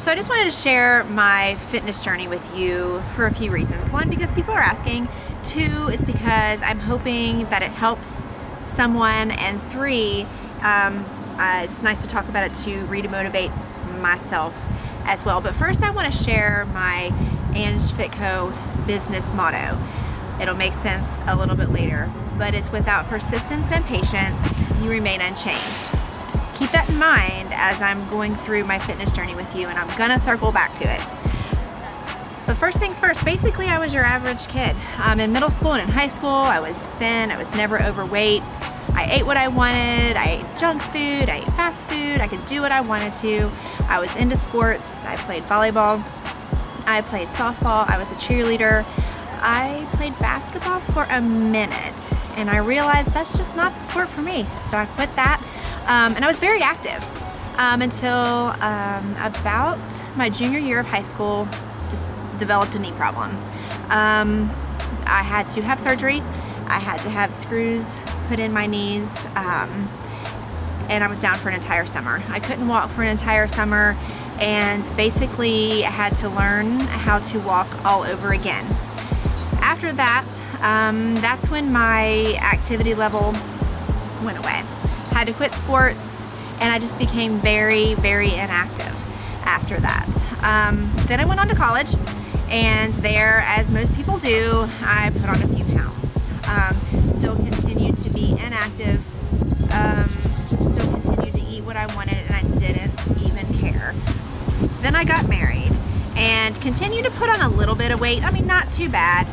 So I just wanted to share my fitness journey with you for a few reasons. One, because people are asking. Two, is because I'm hoping that it helps someone. And three, it's nice to talk about it to re-motivate myself as well. But first I want to share my angFITco business motto. It'll make sense a little bit later, but it's without persistence and patience, you remain unchanged. Keep that in mind as I'm going through my fitness journey with you, and I'm gonna circle back to it. But first things first, basically I was your average kid. In middle school and in high school, I was thin, I was never overweight. I ate what I wanted, I ate junk food, I ate fast food, I could do what I wanted to. I was into sports, I played volleyball, I played softball, I was a cheerleader. I played basketball for a minute and I realized that's just not the sport for me. So I quit that. And I was very active until about my junior year of high school, just developed a knee problem. I had to have surgery. I had to have screws put in my knees, and I was down for an entire summer. I couldn't walk for an entire summer, and basically I had to learn how to walk all over again. After that, that's when my activity level went away. Had to quit sports, and I just became very, very inactive after that. Then I went on to college, and there, as most people do, I put on a few pounds. Still continued to be inactive, still continued to eat what I wanted, and I didn't even care. Then I got married and continued to put on a little bit of weight. I mean, not too bad,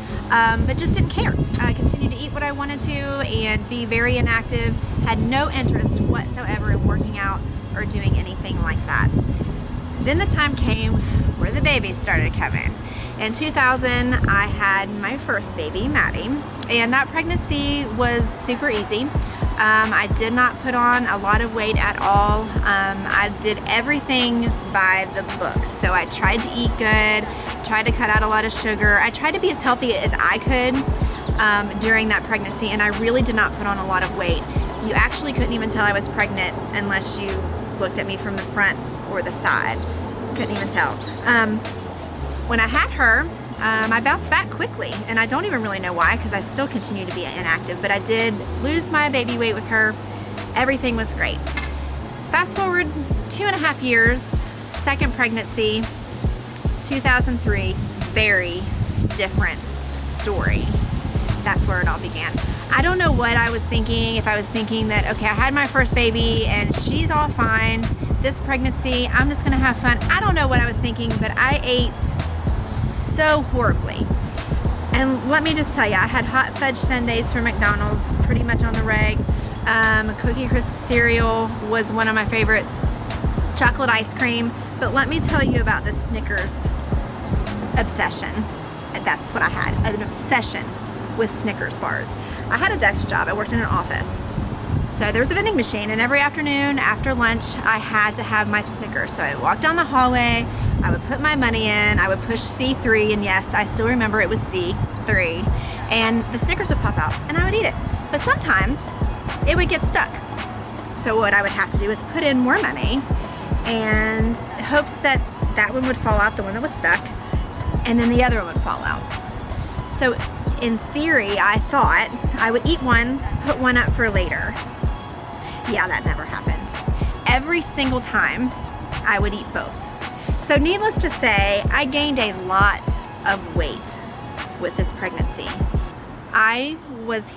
but just didn't care. I continued to eat what I wanted to and be very inactive, had no interest whatsoever in working out or doing anything like that. Then the time came where the babies started coming. In 2000, I had my first baby, Maddie, and that pregnancy was super easy. I did not put on a lot of weight at all. I did everything by the book. So I tried to eat good, tried to cut out a lot of sugar. I tried to be as healthy as I could during that pregnancy, and I really did not put on a lot of weight. You actually couldn't even tell I was pregnant unless you looked at me from the front or the side. Couldn't even tell. When I had her, I bounced back quickly, and I don't even really know why, because I still continue to be inactive, but I did lose my baby weight with her. Everything was great. Fast forward 2.5 years, second pregnancy, 2003, very different story. That's where it all began. I don't know what I was thinking, if I was thinking that, okay, I had my first baby and she's all fine. This pregnancy, I'm just gonna have fun. I don't know what I was thinking, but I ate so horribly. And let me just tell you, I had hot fudge sundaes from McDonald's pretty much on the reg. Cookie Crisp cereal was one of my favorites. Chocolate ice cream. But let me tell you about the Snickers obsession. And that's what I had, an obsession with Snickers bars. I had a desk job. I worked in an office. So there was a vending machine, and every afternoon after lunch I had to have my Snickers. So I would walk down the hallway, I would put my money in, I would push C3, and yes, I still remember it was C3, and the Snickers would pop out and I would eat it. But sometimes it would get stuck. So what I would have to do is put in more money and hopes that that one would fall out, the one that was stuck, and then the other one would fall out. So in theory, I thought I would eat one, put one up for later. Yeah, that never happened. Every single time, I would eat both. So needless to say, I gained a lot of weight with this pregnancy. I was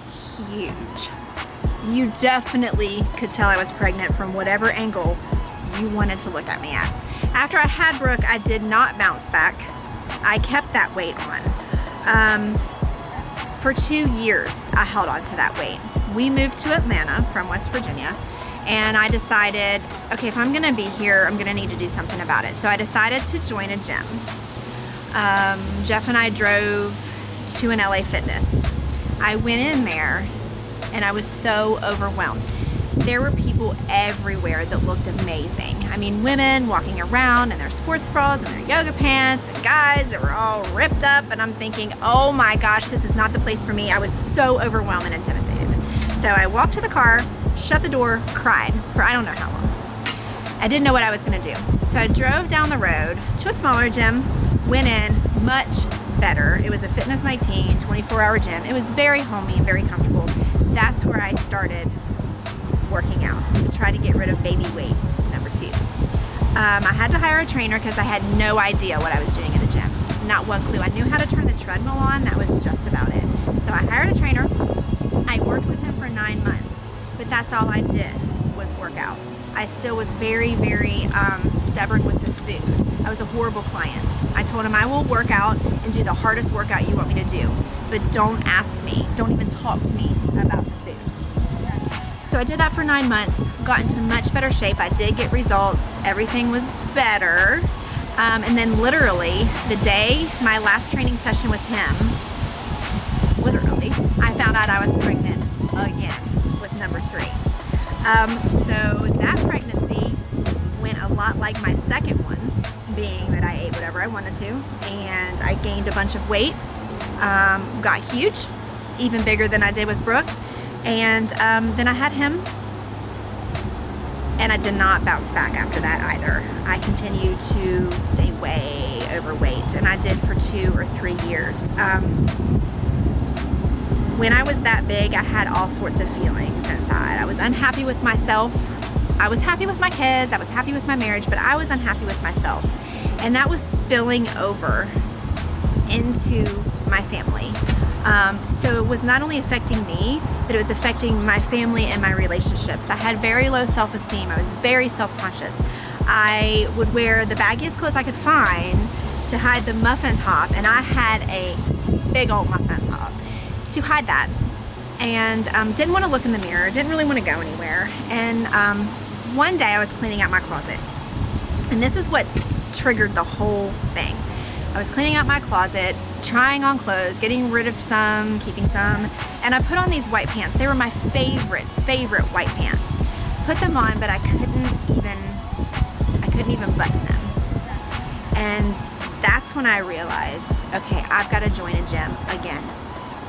huge. You definitely could tell I was pregnant from whatever angle you wanted to look at me at. After I had Brooke, I did not bounce back. I kept that weight on. For 2 years, I held on to that weight. We moved to Atlanta from West Virginia, and I decided, okay, if I'm gonna be here, I'm gonna need to do something about it. So I decided to join a gym. Jeff and I drove to an LA Fitness. I went in there, and I was so overwhelmed. There were people everywhere that looked amazing. I mean, women walking around in their sports bras and their yoga pants, and guys that were all ripped up, and I'm thinking, oh my gosh, this is not the place for me. I was so overwhelmed and intimidated. So I walked to the car, shut the door, cried for I don't know how long. I didn't know what I was gonna do. So I drove down the road to a smaller gym, went in, much better. It was a Fitness 19, 24-hour gym. It was very homey and very comfortable. That's where I started working out to try to get rid of baby weight, number 2. I had to hire a trainer because I had no idea what I was doing in the gym. Not one clue. I knew how to turn the treadmill on. That was just about it. So I hired a trainer. I worked with him for 9 months, but that's all I did was work out. I still was very, very stubborn with the food. I was a horrible client. I told him I will work out and do the hardest workout you want me to do, but don't ask me, don't even talk to me about the food. So I did that for 9 months, got into much better shape. I did get results. Everything was better. And then literally the day my last training session with him, literally, I found out I was pregnant again with number 3. So that pregnancy went a lot like my second one, being that I ate whatever I wanted to, and I gained a bunch of weight, got huge, even bigger than I did with Brooke, and then I had him, and I did not bounce back after that either. I continued to stay way overweight, and I did for 2 or 3 years. When I was that big, I had all sorts of feelings inside. I was unhappy with myself. I was happy with my kids. I was happy with my marriage, but I was unhappy with myself. And that was spilling over into my family. So it was not only affecting me, but it was affecting my family and my relationships. I had very low self-esteem. I was very self-conscious. I would wear the baggiest clothes I could find to hide the muffin top, and I had a big old muffin top to hide that, and didn't want to look in the mirror, didn't really want to go anywhere. And one day I was cleaning out my closet, and this is what triggered the whole thing. I was cleaning out my closet, trying on clothes, getting rid of some, keeping some, and I put on these white pants. They were my favorite white pants. Put them on, but I couldn't even button them. And that's when I realized, okay, I've got to join a gym again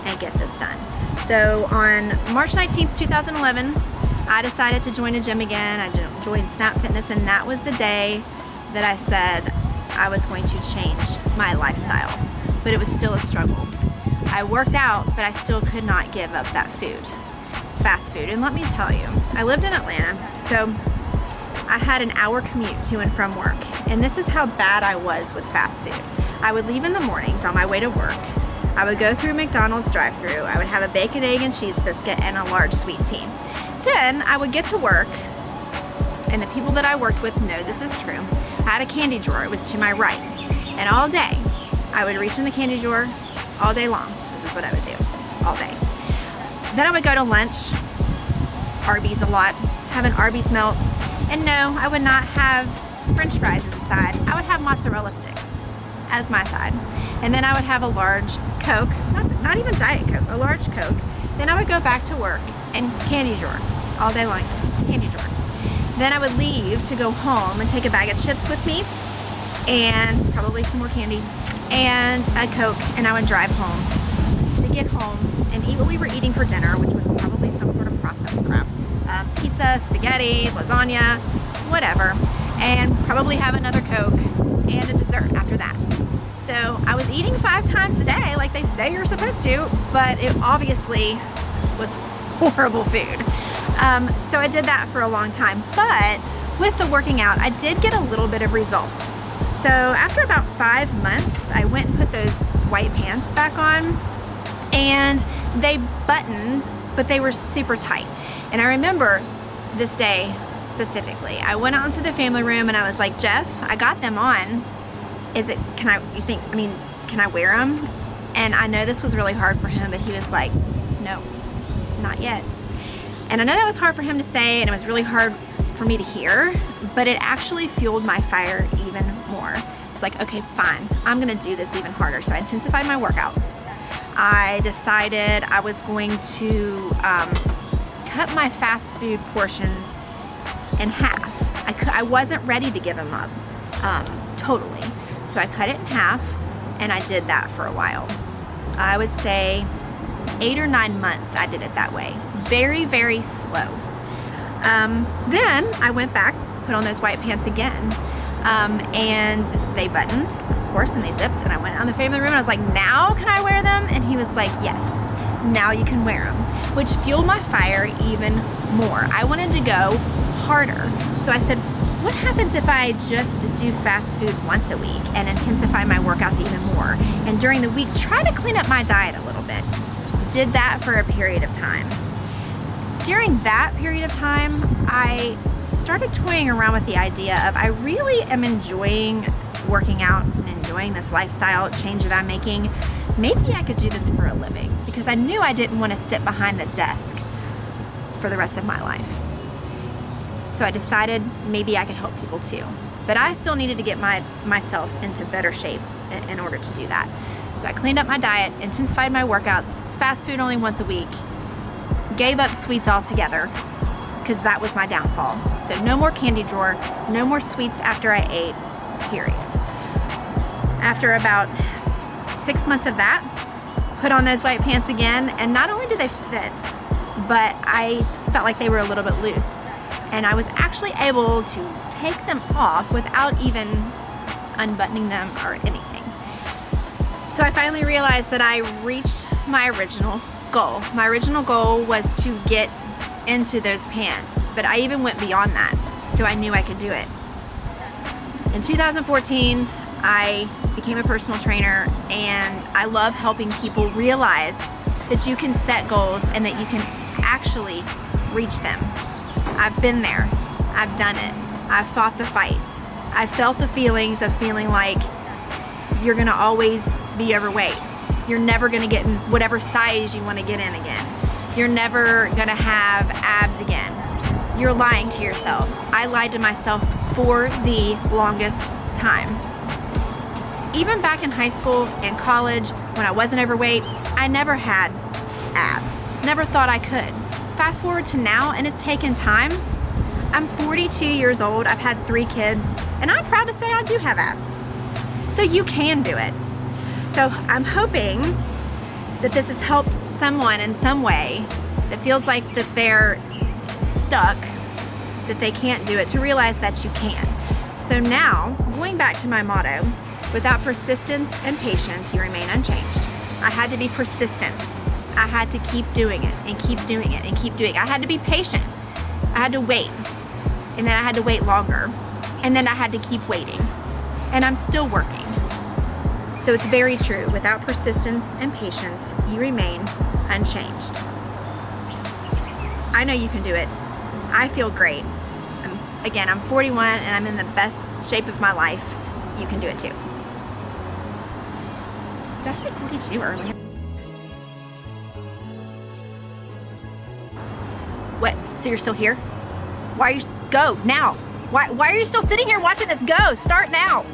and get this done. So on March 19th, 2011, I decided to join a gym again. I joined Snap Fitness, and that was the day that I said I was going to change my lifestyle. But it was still a struggle. I worked out, but I still could not give up that food, fast food. And let me tell you, I lived in Atlanta, so I had an hour commute to and from work. And this is how bad I was with fast food. I would leave in the mornings on my way to work. I would go through McDonald's drive-thru. I would have a bacon, egg, and cheese biscuit and a large sweet tea. Then I would get to work, and the people that I worked with know this is true. I had a candy drawer. It was to my right. And all day, I would reach in the candy drawer all day long. This is what I would do all day. Then I would go to lunch, Arby's a lot, have an Arby's melt. And no, I would not have French fries as a side. I would have mozzarella sticks as my side. And then I would have a large Coke, not even Diet Coke, a large Coke. Then I would go back to work and candy drawer all day long, candy drawer. Then I would leave to go home and take a bag of chips with me and probably some more candy and a Coke, and I would drive home to get home and eat what we were eating for dinner, which was probably some sort of processed crap. Pizza, spaghetti, lasagna, whatever, and probably have another Coke and a dessert after that. So I was eating 5 times a day like they say you're supposed to, but it obviously was horrible food. So I did that for a long time, but with the working out, I did get a little bit of results. So after about 5 months, I went and put those white pants back on, and they buttoned, but they were super tight. And I remember this day specifically. I went out into the family room and I was like, Jeff, I got them on. Can I wear them? And I know this was really hard for him, but he was like, no, not yet. And I know that was hard for him to say, and it was really hard for me to hear, but it actually fueled my fire even more. It's like, okay, fine, I'm gonna do this even harder. So I intensified my workouts. I decided I was going to cut my fast food portions in half. I wasn't ready to give them up totally. So I cut it in half, and I did that for a while. I would say 8 or 9 months I did it that way. Very, very slow. Then I went back put on those white pants again. And they buttoned, of course, and they zipped, and I went out in the family room and I was like, now can I wear them? And he was like, yes, now you can wear them, which fueled my fire even more. I wanted to go harder. So I said, what happens if I just do fast food once a week and intensify my workouts even more? And during the week, try to clean up my diet a little bit. Did that for a period of time. During that period of time, I started toying around with the idea of I really am enjoying working out and enjoying this lifestyle change that I'm making. Maybe I could do this for a living, because I knew I didn't want to sit behind the desk for the rest of my life. So I decided maybe I could help people too. But I still needed to get myself into better shape in order to do that. So I cleaned up my diet, intensified my workouts, fast food only once a week, gave up sweets altogether, because that was my downfall. So no more candy drawer, no more sweets after I ate, period. After about 6 months of that, put on those white pants again, and not only did they fit, but I felt like they were a little bit loose. And I was actually able to take them off without even unbuttoning them or anything. So I finally realized that I reached my original goal. My original goal was to get into those pants, but I even went beyond that, so I knew I could do it. In 2014, I became a personal trainer, and I love helping people realize that you can set goals and that you can actually reach them. I've been there, I've done it, I've fought the fight. I've felt the feelings of feeling like you're gonna always be overweight. You're never gonna get in whatever size you wanna get in again. You're never gonna have abs again. You're lying to yourself. I lied to myself for the longest time. Even back in high school and college, when I wasn't overweight, I never had abs. Never thought I could. Fast forward to now, and it's taken time. I'm 42 years old, I've had 3 kids, and I'm proud to say I do have abs. So you can do it. So I'm hoping that this has helped someone in some way that feels like that they're stuck, that they can't do it, to realize that you can. So now, going back to my motto, without persistence and patience, you remain unchanged. I had to be persistent. I had to keep doing it and keep doing it and keep doing it. I had to be patient. I had to wait. And then I had to wait longer. And then I had to keep waiting. And I'm still working. So it's very true. Without persistence and patience, you remain unchanged. I know you can do it. I feel great. I'm 41 and I'm in the best shape of my life. You can do it too. Did I say 42 earlier? What? So you're still here? Why are you? Go now. Why are you still sitting here watching this? Go. Start now.